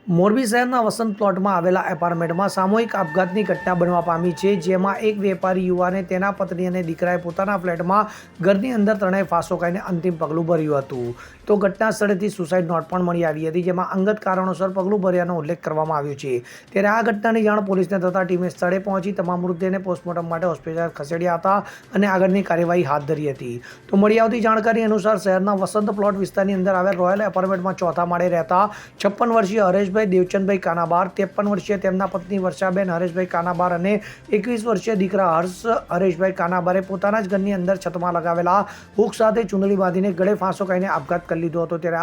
મોરબી શહેરના વસંત પ્લોટમાં આવેલા એપાર્ટમેન્ટમાં સામૂહિક આપઘાતની ઘટના બનવા પામી છે, જેમાં એક વેપારી યુવાને તેના પત્ની અને દીકરાએ પોતાના ફ્લેટમાં ઘરની અંદર ત્રણેય ફાંસો ખાઈને અંતિમ પગલું ભર્યું હતું. તો ઘટના સ્થળેથી સુસાઇડ નોટ પણ મળી આવી હતી, જેમાં અંગત કારણોસર પગલું ભર્યાનો ઉલ્લેખ કરવામાં આવ્યો છે. ત્યારે આ ઘટનાની જાણ પોલીસને થતાં ટીમે સ્થળે પહોંચી તમામ મૃતદેહને પોસ્ટમોર્ટમ માટે હોસ્પિટલ ખસેડ્યા હતા અને આગળની કાર્યવાહી હાથ ધરી હતી. તો મળી આવતી જાણકારી અનુસાર શહેરના વસંત પ્લોટ વિસ્તારની અંદર આવેલ રોયલ એપાર્ટમેન્ટમાં ચોથા માળે રહેતા 56 વર્ષીય હરેશભાઈ દેવચંદભાઈ કાનાબાર, 53 વર્ષીય તેમના પત્ની વર્ષાબેન હરેશભાઈ કાનાબાર અને 21 વર્ષીય દીકરા હર્ષ હરેશભાઈ કાનાબારે પોતાના જ ઘરની અંદર છતમાં લગાવેલા હુક સાથે ચૂંદડી બાંધીને ગળે ફાંસો ખાઈને આપઘાત કરી લીધો હતો. ત્યારે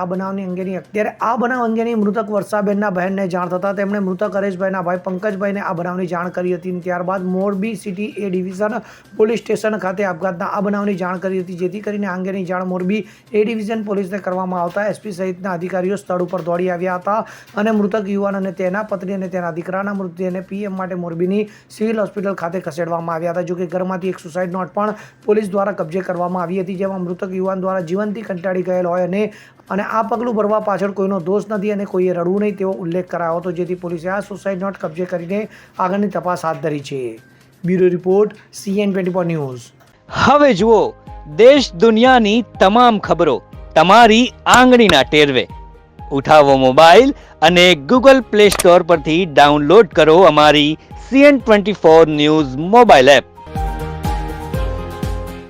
આ બનાવ અંગેની મૃતક વર્ષાબેનના બહેનને જાણ થતાં તેમણે મૃતક હરેશભાઈના ભાઈ પંકજભાઈને આ બનાવની જાણ કરી હતી. ત્યારબાદ મોરબી સિટી એ ડિવિઝન પોલીસ સ્ટેશન ખાતે આપઘાતના આ બનાવની જાણ કરી હતી, જેથી કરીને આ અંગેની જાણ મોરબી એ ડિવિઝન પોલીસને કરવામાં આવતા એસપી સહિતના અધિકારીઓ સ્થળ ઉપર દોડી આવ્યા હતા અને મૃતક યુવાન અને તેના પત્ની અને તેના દીકરાના મૃતદેહને પીએમ માટે મોરબીની સિવિલ હોસ્પિટલ ખાતે ખસેડવામાં આવ્યા હતા. જોકે ઘરમાંથી એક સુસાઇડ નોટ પણ પોલીસ દ્વારા કબજે કરવામાં આવી હતી, જેમાં મૃતક યુવાન દ્વારા જીવનથી કંટાળી ગયેલ હોય અને આ પગલું ભરવા પાછળ કોઈનો દોષ નથી અને કોઈએ રડવું નહીં તેવો ઉલ્લેખ કરાયો હતો, જેથી પોલીસે આ સુસાઇડ નોટ કબજે કરીને આગળની તપાસ હાથ ધરી છે. Bureau report CN24 news. હવે જુઓ દેશ દુનિયાની તમામ ખબરો તમારી આંગળીના ટેરવે. ઉઠાવો મોબાઈલ અને ગૂગલ પ્લે સ્ટોર પરથી ડાઉનલોડ કરો અમારી CN24 ન્યૂઝ મોબાઈલ એપ.